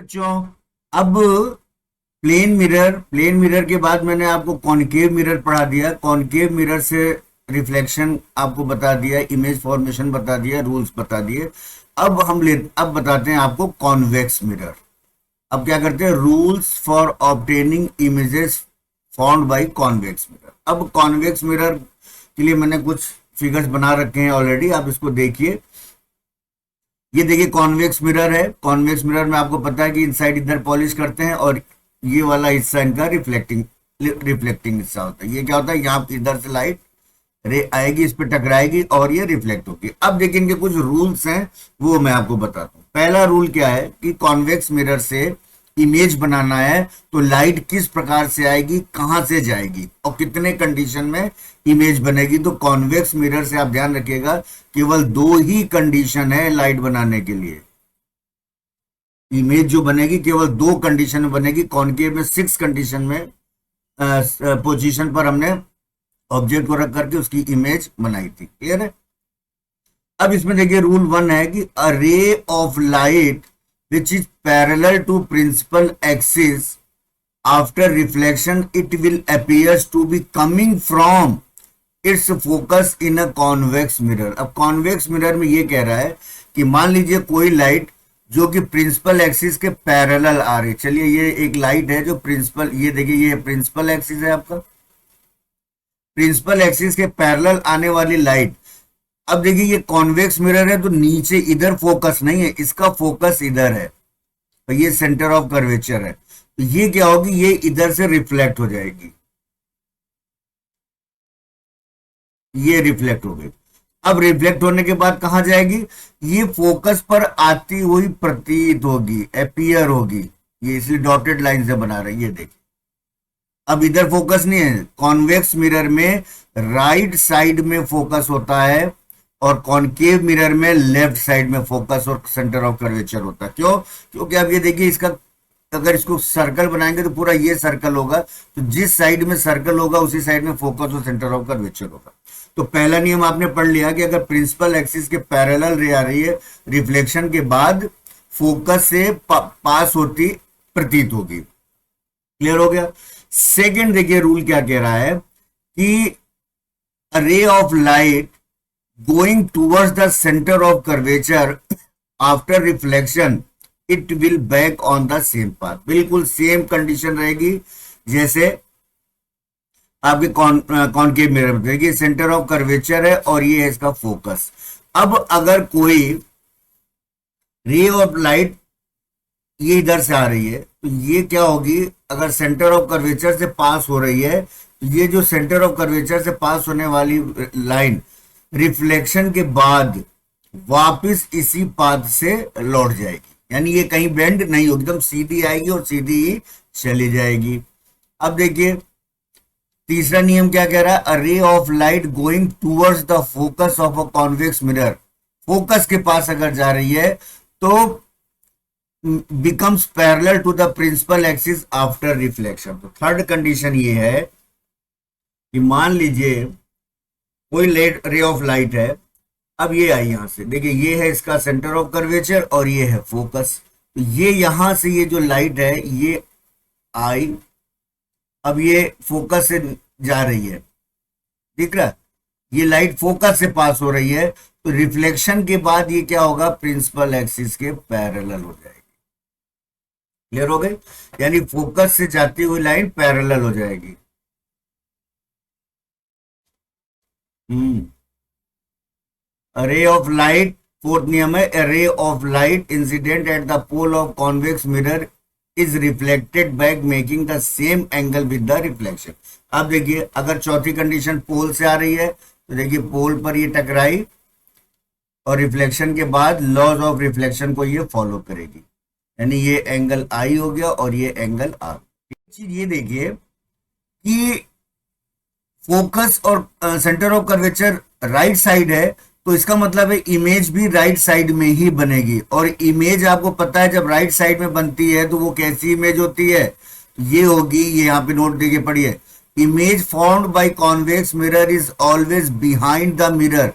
बच्चों, अब plane mirror के बाद मैंने आपको कॉनकेव मिरर पढ़ा दिया। कॉनकेव मिरर से रिफ्लेक्शन आपको बता दिया, इमेज फॉर्मेशन बता दिया, रूल्स बता दिए। अब बताते हैं आपको कॉन्वेक्स मिरर। अब क्या करते हैं, rules for obtaining images formed by convex mirror. अब कॉन्वेक्स मिरर के लिए मैंने कुछ फिगर्स बना रखे हैं ऑलरेडी, आप इसको देखिए। ये देखिए कॉन्वेक्स मिरर है। कॉन्वेक्स मिरर में आपको पता है कि इनसाइड इधर पॉलिश करते हैं और ये वाला हिस्सा इनका रिफ्लेक्टिंग हिस्सा होता है। ये क्या होता है, यहाँ इधर से लाइट रे आएगी, इस पे टकराएगी और ये रिफ्लेक्ट होगी। अब देखिए इनके कुछ रूल्स हैं, वो मैं आपको बताता हूँ। पहला रूल क्या है कि कॉन्वेक्स मिरर से इमेज बनाना है तो लाइट किस प्रकार से आएगी, कहां से जाएगी और कितने कंडीशन में इमेज बनेगी। तो कॉन्वेक्स मिरर से आप ध्यान रखिएगा, केवल 2 ही कंडीशन है लाइट बनाने के लिए। इमेज जो बनेगी केवल 2 कंडीशन में बनेगी। कॉनकेव में 6 कंडीशन में पोजीशन पर हमने ऑब्जेक्ट को रख करके उसकी इमेज बनाई थी। क्लियर है। अब इसमें देखिए रूल 1 है कि a ray of light which is parallel to principal axis after reflection it will appears to be coming from its focus in a convex mirror। अब convex mirror में ये कह रहा है कि मान लीजिए कोई लाइट जो कि प्रिंसिपल एक्सिस के पैरेलल आ रही। चलिए ये एक लाइट है जो प्रिंसिपल, ये देखिए ये प्रिंसिपल एक्सिस है आपका, प्रिंसिपल एक्सिस के पैरेलल आने वाली लाइट। अब देखिए ये कॉन्वेक्स मिरर है तो नीचे इधर फोकस नहीं है, इसका फोकस इधर है तो ये सेंटर ऑफ कर्वेचर है। तो ये क्या होगी, ये इधर से रिफ्लेक्ट हो जाएगी, ये रिफ्लेक्ट हो गई। अब रिफ्लेक्ट होने के बाद कहां जाएगी, ये फोकस पर आती हुई प्रतीत होगी, अपीयर होगी। ये इसलिए डॉटेड लाइन से बना रहे हैं, ये देखिए। अब इधर फोकस नहीं है, कॉन्वेक्स मिरर में राइट साइड में फोकस होता है और कॉनकेव मिरर में लेफ्ट साइड में फोकस और सेंटर ऑफ कर्वेचर होता है। क्यों, क्योंकि अब ये देखिए इसका अगर इसको सर्कल बनाएंगे तो पूरा ये सर्कल होगा, तो जिस साइड में सर्कल होगा उसी साइड में फोकस और सेंटर ऑफ कर्वेचर होगा। तो पहला नियम आपने पढ़ लिया कि अगर प्रिंसिपल एक्सिस के पैरेलल रे आ रही है, रिफ्लेक्शन के बाद फोकस से पास होती प्रतीत होगी। क्लियर हो गया। सेकेंड देखिए रूल क्या कह रहा है कि रे of light going towards the center of curvature after reflection it will back on the same path। बिल्कुल सेम कंडीशन रहेगी जैसे आपके कॉनकेव मिरर में। देखिए सेंटर ऑफ कर्वेचर है और ये है इसका फोकस। अब अगर कोई रे ऑफ लाइट ये इधर से आ रही है तो ये क्या होगी, अगर सेंटर ऑफ कर्वेचर से पास हो रही है तो ये जो सेंटर ऑफ कर्वेचर से पास होने वाली लाइन रिफ्लेक्शन के बाद वापस इसी पाथ से लौट जाएगी, यानी ये कहीं बेंड नहीं होगी, एकदम सीधी आएगी और सीधी ही चली जाएगी। अब देखिए तीसरा नियम क्या कह रहा है, a ray of light going towards the focus of a convex mirror, focus के पास अगर जा रही है तो becomes parallel to the principal axis after reflection. तो थर्ड कंडीशन ये है कि मान लीजिए कोई रे ऑफ लाइट है, अब ये आई यहां से, देखिए ये है इसका सेंटर ऑफ कर्वेचर और ये है फोकस। तो ये यहां से ये जो लाइट है ये आई, अब ये फोकस से जा रही है, दिख रहा है, ये लाइट फोकस से पास हो रही है। तो रिफ्लेक्शन के बाद ये क्या होगा, प्रिंसिपल एक्सिस के पैरेलल हो जाएगी। क्लियर हो गई, यानी फोकस से जाती हुई लाइन पैरेलल हो जाएगी। रे ऑफ लाइट, फोर्थ नियम है, a ray of light incident at the pole of convex mirror is reflected back making the same angle with the reflection। अब देखिए अगर चौथी कंडीशन पोल से आ रही है तो देखिए पोल पर ये टकराई और रिफ्लेक्शन के बाद लॉज ऑफ रिफ्लेक्शन को ये फॉलो करेगी, यानी ये एंगल आई हो गया और ये एंगल आर। चीज ये देखिए कि फोकस और centre of curvature right side है तो इसका मतलब है इमेज भी राइट साइड में ही बनेगी। और इमेज आपको पता है जब राइट साइड में बनती है तो वो कैसी इमेज होती है, ये होगी, ये यहाँ पे नोट देखिए पढ़िए, image formed by convex mirror is always behind the mirror,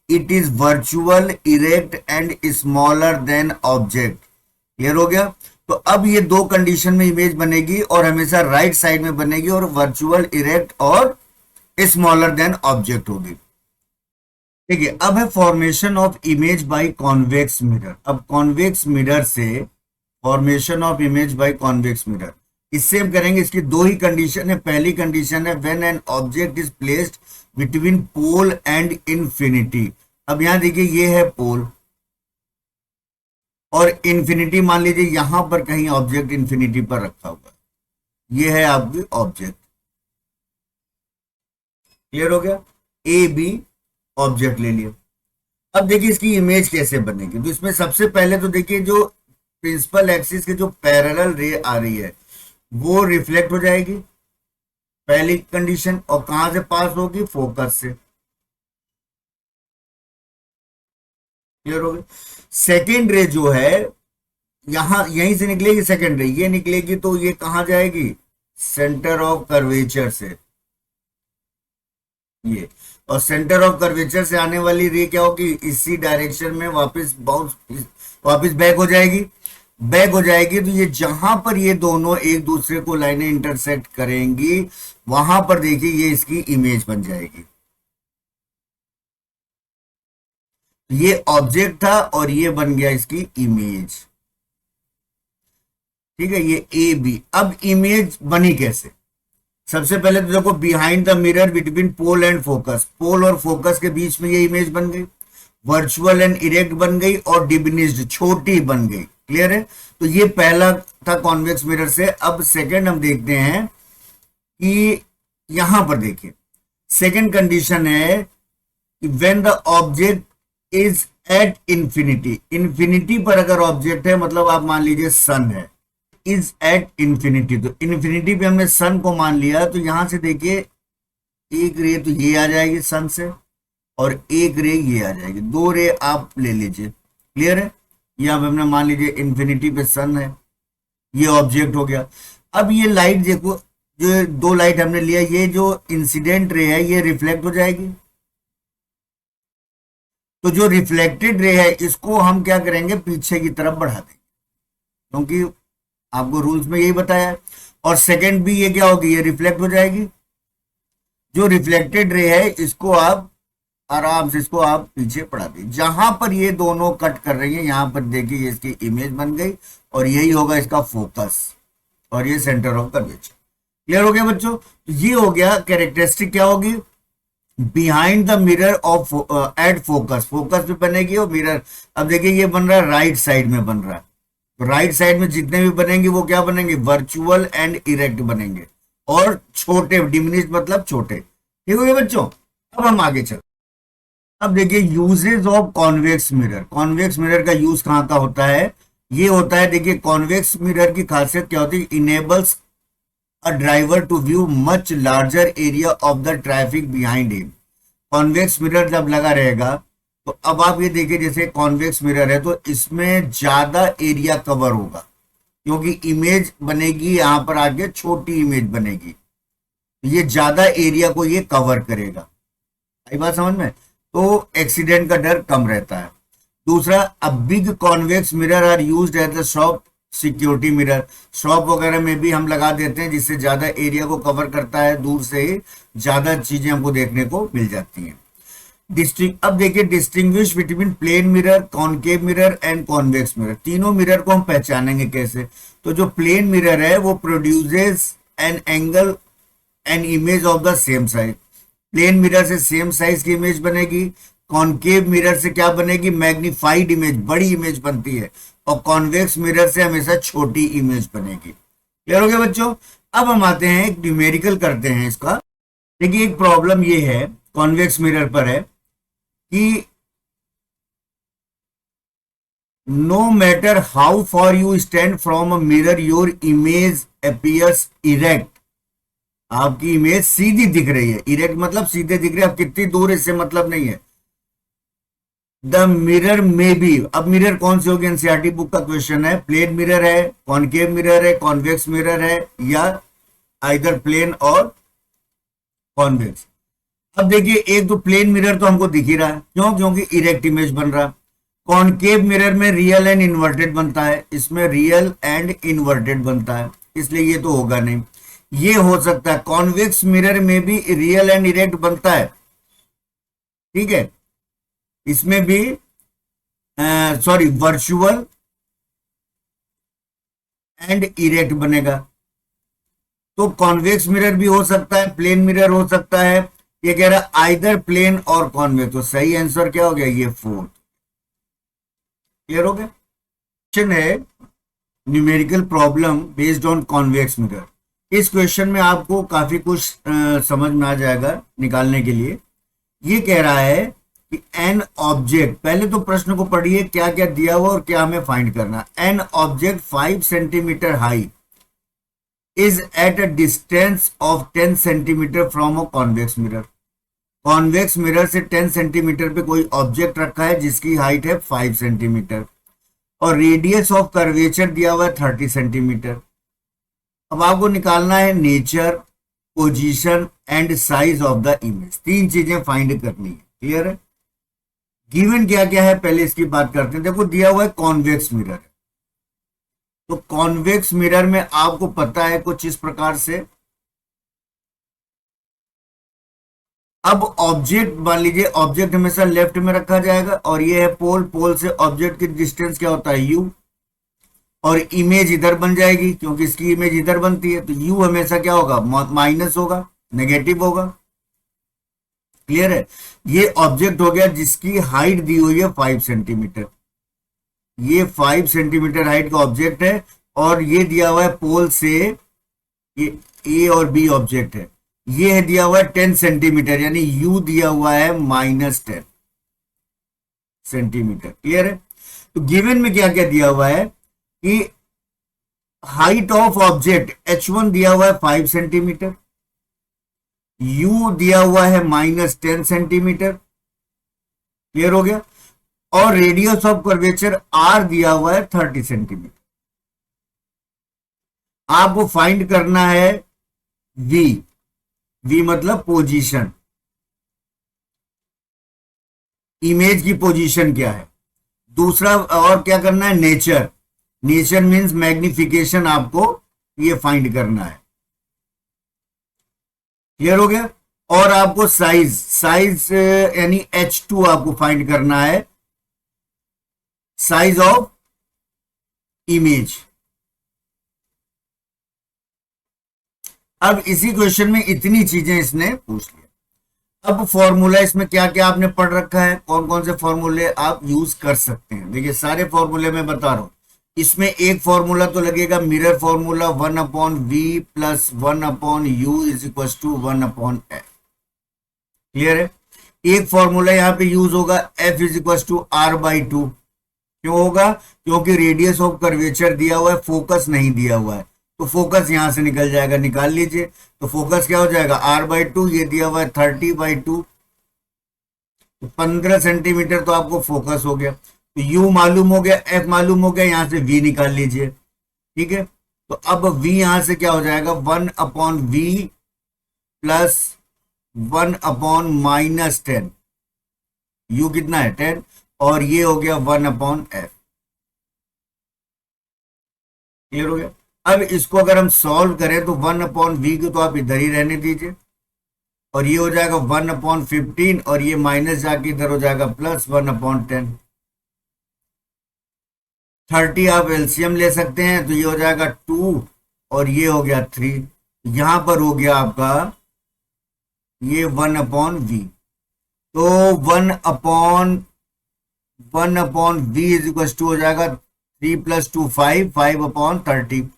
it is virtual, erect and smaller than object. Clear हो गया। तो अब ये दो कंडीशन में इमेज बनेगी और हमेशा राइट साइड में बनेगी और वर्चुअल, इरेक्ट और स्मॉलर देन ऑब्जेक्ट होगी। ठीक है, अब है formation of image by convex mirror. अब कॉन्वेक्स मिरर से formation of image by convex mirror, इससे हम करेंगे, इसकी दो ही कंडीशन है। पहली कंडीशन है when an object is placed between pole and infinity. अब यहां देखिए ये है पोल और इंफिनिटी, मान लीजिए यहां पर कहीं ऑब्जेक्ट इंफिनिटी पर रखा हुआ है, ये है आपकी ऑब्जेक्ट। क्लियर हो गया, ए बी ऑब्जेक्ट ले लिया। अब देखिए इसकी इमेज कैसे बनेगी। तो इसमें सबसे पहले तो देखिए जो प्रिंसिपल एक्सिस के जो पैरेलल रे आ रही है वो रिफ्लेक्ट हो जाएगी, पहली कंडीशन। और कहां से पास होगी, फोकस से। क्लियर हो गया। सेकेंड रे जो है यहां यहीं से निकलेगी, सेकेंड रे ये निकलेगी तो ये कहां जाएगी, सेंटर ऑफ कर्वेचर से ये। और सेंटर ऑफ कर्वेचर से आने वाली रे क्या होगी, इसी डायरेक्शन में वापस बाउंस, वापस बैक हो जाएगी। बैक हो जाएगी तो ये जहां पर ये दोनों एक दूसरे को लाइनें इंटरसेक्ट करेंगी वहां पर देखिए ये इसकी इमेज बन जाएगी। ये ऑब्जेक्ट था और ये बन गया इसकी इमेज। ठीक है, ये ए बी। अब इमेज बनी कैसे, सबसे पहले तो देखो behind the mirror between pole and focus, pole और फोकस के बीच में ये इमेज बन गई, वर्चुअल एंड इरेक्ट बन गई और डिमिनिश्ड छोटी बन गई। क्लियर है, तो ये पहला था कॉन्वेक्स मिरर से। अब सेकंड हम देखते हैं कि यहां पर देखिए सेकंड कंडीशन है कि when the object is at infinity, infinity पर अगर ऑब्जेक्ट है, मतलब आप मान लीजिए सन है, इज एट इंफिनिटी, तो इंफिनिटी पे हमने सन को मान लिया। तो यहां से देखिए एक रे तो ये आ जाएगी सन से और एक रे ये आ जाएगी, दो रे आप ले लीजिए। क्लियर है, यहां पे हमने मान लीजिए इंफिनिटी पे सन है, ये ऑब्जेक्ट हो गया। अब ये लाइट देखो, जो दो लाइट हमने लिया, ये जो इंसिडेंट रे है ये रिफ्लेक्ट हो जाएगी। तो जो रिफ्लेक्टेड रे है इसको हम क्या करेंगे, पीछे की तरफ बढ़ा देंगे, क्योंकि आपको रूल्स में यही बताया है। और सेकंड भी ये क्या होगी, ये रिफ्लेक्ट हो जाएगी। जो रिफ्लेक्टेड रे है इसको आप आराम से इसको आप पीछे पढ़ा दीजिए। जहां पर ये दोनों कट कर रही है यहां पर देखिए ये इसकी इमेज बन गई और यही होगा इसका फोकस और ये सेंटर ऑफ कर्वेचर। क्लियर हो गया बच्चों, तो ये हो गया कैरेक्टरिस्टिक क्या होगी, behind the mirror of at focus, focus पे बनेगी और मिरर। अब देखिए ये बन रहा है राइट साइड में बन रहा है, तो राइट साइड में जितने भी बनेंगे वो क्या बनेंगे, वर्चुअल एंड इरेक्ट बनेंगे और छोटे, डिमिनिश्ड मतलब छोटे। ठीक हो गया बच्चों, अब हम आगे चल। अब देखिए usages of convex mirror. Convex mirror का यूज कहां का होता है, ये होता है, देखिए कॉन्वेक्स मिरर की खासियत क्या होती है, enables a driver to view much larger area of the traffic behind him. Convex mirror जब लगा रहेगा तो अब आप ये देखिए जैसे कॉन्वेक्स मिरर है तो इसमें ज्यादा एरिया कवर होगा, क्योंकि इमेज बनेगी यहां पर आगे छोटी इमेज बनेगी, ये ज्यादा एरिया को ये कवर करेगा। आई बात समझ में, तो एक्सीडेंट का डर कम रहता है। दूसरा, a big convex mirror are used as the shop security mirror. Shop वगैरह में भी हम लगा देते हैं जिससे ज्यादा एरिया को कवर करता है, दूर से ही ज्यादा चीजें हमको देखने को मिल जाती हैं। अब देखिए distinguish between plane mirror, concave mirror and convex mirror. तीनों मिरर को हम पहचानेंगे कैसे, तो जो प्लेन मिरर है वो produces an angle an image of the same size. Plane mirror से सेम साइज की इमेज बनेगी, कॉनकेव मिरर से क्या बनेगी, मैग्नीफाइड इमेज, बड़ी इमेज बनती है, और कॉन्वेक्स मिरर से हमेशा छोटी इमेज बनेगी। क्लियर हो गया बच्चों, अब हम आते हैं एक न्यूमेरिकल करते हैं इसका। देखिए एक प्रॉब्लम ये है कॉन्वेक्स मिरर पर है कि no matter how far you stand from a mirror your image appears erect. आपकी इमेज सीधी दिख रही है, इरेक्ट मतलब सीधे दिख रही है, अब कितनी दूर इससे मतलब नहीं है। द मिरर में भी, अब मिरर कौन सी होगी, एनसीईआरटी बुक का क्वेश्चन है, प्लेन मिरर है, कॉनकेव मिरर है, कॉन्वेक्स मिरर है, या आइदर प्लेन और कॉन्वेक्स। अब देखिए एक तो प्लेन मिरर तो हमको दिख ही रहा है, क्यों, क्योंकि इरेक्ट इमेज बन रहा है। कॉनकेव मिरर में रियल एंड इन्वर्टेड बनता है, इसमें रियल एंड इन्वर्टेड बनता है, इसलिए ये तो होगा नहीं। ये हो सकता है कॉन्वेक्स मिरर में भी रियल एंड इरेक्ट बनता है, ठीक है, इसमें भी सॉरी वर्चुअल एंड इरेक्ट बनेगा। तो कॉन्वेक्स मिरर भी हो सकता है, प्लेन मिरर हो सकता है। ये कह रहा है आइदर प्लेन और कॉन्वेक्स, तो सही आंसर क्या हो गया, ये फोर्थ। क्लियर हो गया। क्वेश्चन है numerical problem based on convex mirror. इस क्वेश्चन में आपको काफी कुछ समझ में आ जाएगा निकालने के लिए। ये कह रहा है कि एन ऑब्जेक्ट, पहले तो प्रश्न को पढ़िए क्या क्या दिया हुआ और क्या हमें फाइंड करना। An object 5 centimetre high is at a distance of 10 centimetre from a convex mirror. Convex mirror से 10 सेंटीमीटर पे कोई ऑब्जेक्ट रखा है जिसकी हाइट है 5 सेंटीमीटर और रेडियस ऑफ कर्वेचर दिया हुआ है 30 सेंटीमीटर। अब आपको निकालना है nature, position and size of the image. तीन चीजें फाइंड करनी है। क्लियर है। गिवन क्या क्या है पहले इसकी बात करते हैं। देखो दिया हुआ है कॉन्वेक्स मिरर, तो कॉन्वेक्स मिरर में आपको पता है कुछ इस प्रकार से। अब ऑब्जेक्ट मान लीजिए, ऑब्जेक्ट हमेशा लेफ्ट में रखा जाएगा और ये है पोल, पोल से ऑब्जेक्ट की डिस्टेंस क्या होता है यू, और इमेज इधर बन जाएगी क्योंकि इसकी इमेज इधर बनती है, तो यू हमेशा क्या होगा, माइनस होगा, नेगेटिव होगा। क्लियर है। ये ऑब्जेक्ट हो गया जिसकी हाइट दी हुई है 5 सेंटीमीटर। ये 5 सेंटीमीटर हाइट का ऑब्जेक्ट है और ये दिया हुआ है पोल से, ये ए और बी ऑब्जेक्ट है। ये है दिया हुआ है 10 सेंटीमीटर, यानी यू दिया हुआ है -10 सेंटीमीटर। क्लियर है। तो गिवन में क्या क्या दिया हुआ है कि हाइट ऑफ ऑब्जेक्ट h1 दिया हुआ है 5 सेंटीमीटर, u दिया हुआ है -10 सेंटीमीटर। क्लियर हो गया। और रेडियस ऑफ कर्वेचर r दिया हुआ है 30 सेंटीमीटर। आपको फाइंड करना है v, v मतलब पोजीशन, इमेज की पोजीशन क्या है। दूसरा और क्या करना है, नेचर, नेचर मींस मैग्निफिकेशन, आपको ये फाइंड करना है। क्लियर हो गया। और आपको साइज, साइज यानी h2 आपको फाइंड करना है, साइज ऑफ इमेज। अब इसी क्वेश्चन में इतनी चीजें इसने पूछ लिया। अब फॉर्मूला इसमें क्या क्या आपने पढ़ रखा है, कौन कौन से फॉर्मूले आप यूज कर सकते हैं। देखिए सारे फॉर्मूले मैं बता रहा हूं। इसमें एक फॉर्मूला तो लगेगा mirror formula 1/v plus 1/u is equal to 1/f। Clear है। एक फॉर्मूला यहां पे यूज होगा f is equal to r/2। क्यों होगा, क्योंकि रेडियस ऑफ कर्वेचर दिया हुआ है, फोकस नहीं दिया हुआ है, तो फोकस यहां से निकल जाएगा, निकाल लीजिए। तो फोकस क्या हो जाएगा r/2, ये दिया हुआ है 30/2, तो 15 सेंटीमीटर तो आपको फोकस हो गया। तो u मालूम हो गया, f मालूम हो गया, यहां से v निकाल लीजिए। ठीक है। तो अब v यहां से क्या हो जाएगा 1/v प्लस 1/-10, u कितना है 10, और ये हो गया 1/f। क्लियर हो गया। अब इसको अगर हम सॉल्व करें तो 1/v को तो आप इधर ही रहने दीजिए, और ये हो जाएगा 1/15, और ये माइनस जाके इधर हो जाएगा प्लस 1/10। 30 आप एलसीएम ले सकते हैं, तो ये हो जाएगा 2 और ये हो गया 3। यहां पर हो गया आपका ये 1/v, तो 1/v इज इक्वल टू हो जाएगा 3 + 2 5, 5/30।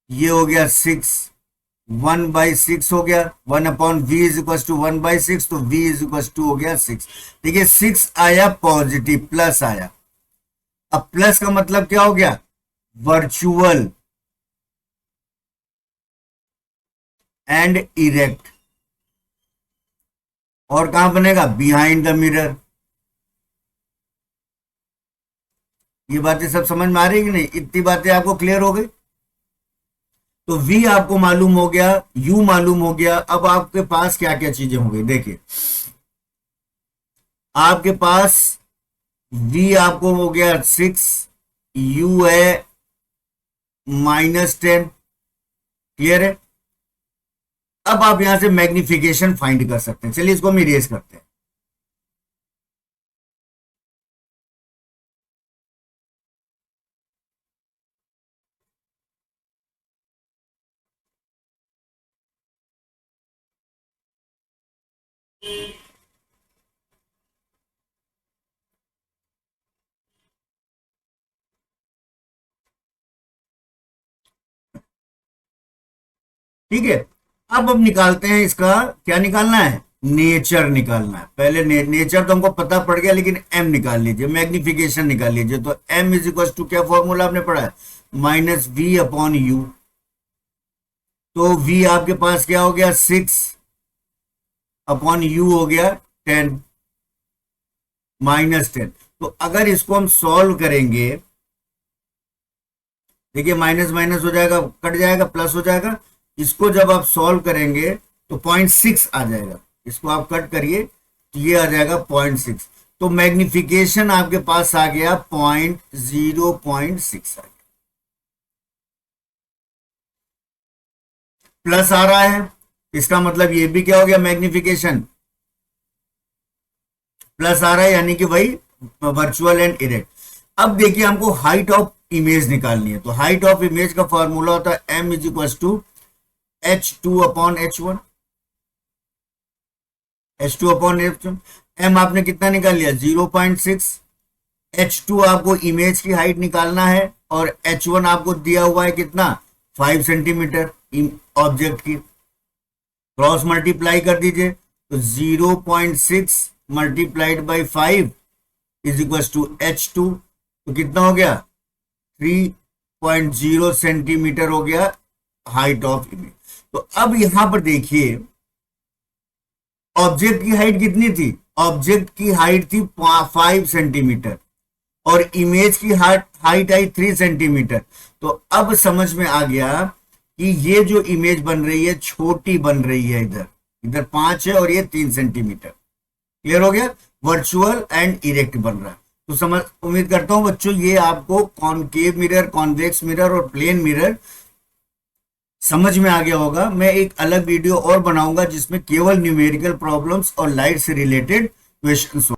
ये हो गया 6, 1/6 हो गया। 1/v इज इक्वल टू 1/6, तो v इज इक्वल टू हो गया 6। देखिए 6 आया पॉजिटिव, प्लस आया। अब प्लस का मतलब क्या हो गया, वर्चुअल एंड इरेक्ट। और कहां बनेगा, बिहाइंड द मिरर। ये बातें सब समझ में आ रही है कि नहीं, इतनी बातें आपको क्लियर हो गई। तो v आपको मालूम हो गया, u मालूम हो गया। अब आपके पास क्या क्या चीजें हो गई, देखिए आपके पास v आपको हो गया 6, u है -10। क्लियर है? अब आप यहां से मैग्निफिकेशन फाइंड कर सकते हैं। चलिए इसको हम इरेज करते हैं। ठीक है, अब निकालते हैं इसका, क्या निकालना है? नेचर निकालना है। पहले नेचर तो हमको पता पड़ गया, लेकिन एम निकाल लीजिए, मैग्निफिकेशन निकाल लीजिए। तो एम इज इक्वल टू, क्या फॉर्मूला आपने पढ़ा है? -v/u। तो v आपके पास क्या हो गया? 6/u हो गया 10, -10। तो अगर इसको हम सॉल्व करेंगे, देखिए माइनस माइनस हो जाएगा, कट जाएगा, प्लस हो जाएगा। इसको जब आप सॉल्व करेंगे तो 0.6 आ जाएगा। इसको आप कट करिए तो ये आ जाएगा 0.6। तो मैग्निफिकेशन आपके पास आ गया 0.6 आ गया। प्लस आ रहा है, इसका मतलब ये भी क्या हो गया? मैग्निफिकेशन प्लस आ रहा है, यानी कि भाई वर्चुअल एंड इरेक्ट। अब देखिए हमको हाइट ऑफ इमेज निकालनी है। तो हाइट ऑफ इमेज का फॉर्मूला होता है m is equal to h2/h1। h2/h1, m आपने कितना निकाल लिया? 0.6। h2 आपको इमेज की हाइट निकालना है, और h1 आपको दिया हुआ है कितना? 5 सेंटीमीटर ऑब्जेक्ट की। क्रॉस मल्टीप्लाई कर दीजिए, तो 0.6 multiplied by 5 is equal to h2। तो कितना हो गया? 3.0 सेंटीमीटर हो गया हाइट ऑफ इमेज। तो अब यहां पर देखिए ऑब्जेक्ट की हाइट कितनी थी? ऑब्जेक्ट की हाइट थी 5 सेंटीमीटर, और इमेज की हाइट आई 3 सेंटीमीटर। तो अब समझ में आ गया कि ये जो इमेज बन रही है छोटी बन रही है, इधर इधर 5 है और ये 3 सेंटीमीटर। क्लियर हो गया? वर्चुअल एंड इरेक्ट बन रहा है। तो समझ, उम्मीद करता हूं बच्चों ये आपको कॉनकेव मिरर, कॉन्वेक्स मिरर और प्लेन मिरर समझ में आ गया होगा। मैं एक अलग वीडियो और बनाऊंगा जिसमें केवल न्यूमेरिकल प्रॉब्लम्स और लाइट से रिलेटेड क्वेश्चंस